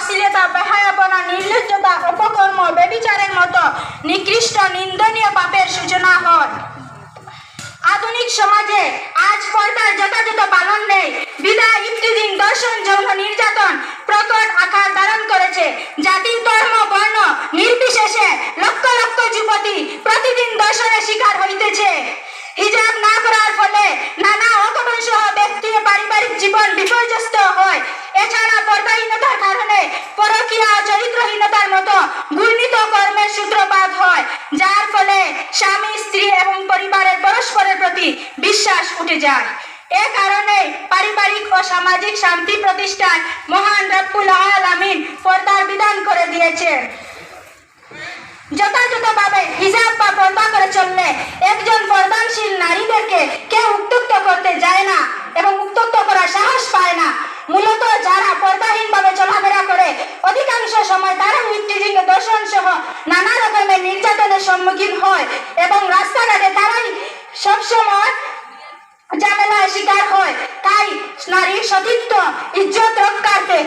অশ্লীলতা, বেহায়াপনা, নির্লজ্জতা, অপকর্ম, ব্যভিচারের মতো নিকৃষ্ট নিন্দনীয় পাপের সূচনা হয়। আধুনিক সমাজে আজ পর্দার যথাযথ পালন নেই বিধায় ইফতিজিং, দর্শন, যৌন নির্যাতন প্রকট আকার ধারণ করেছে। জাতি, ধর্ম, বর্ণ নির্বিশেষে লক্ষ লক্ষ যুবতী প্রতিদিন দর্শনের শিকার হইতেছে। হিজাব না করার ফলে নানা অঘটন সহ ব্যক্তির পারিবারিক জীবন বিপর্যস্ত হয়। এছাড়া পর্দাহীনতার কারণে পরকীয়া ও চরিত্রহীনতার মতো ঘূর্ণিত কর্মের সূত্রপাত হয়, যার ফলে স্বামী, স্ত্রী এবং পরিবারের পরস্পরের প্রতি বিশ্বাস উঠে যায়। এ কারণে পারিবারিক ও সামাজিক শান্তি প্রতিষ্ঠায় মহান রব্বুল আলামিন পর্দার বিধান করে দিয়েছেন। যথাযথভাবে হিজাব বা পর্দা করে চললে একজন পর্দাশীল নারীদেরকে কেউ উত্ত্যক্ত করতে যায় না এবং উত্ত্যক্ত করার সাহস পায় না। মূলত যারা পর্দাহীনভাবে চলাফেরা করে অধিকাংশ সময় তারা ইফতিজিং, দর্শন সহ নানা রকমের নির্যাতনের সম্মুখীন হয় এবং রাস্তাঘাটে তারাই সবসময় ঝামেলার শিকার হয়। তাই নারীর সতীত্ব, ইজ্জত রক্ষার্থে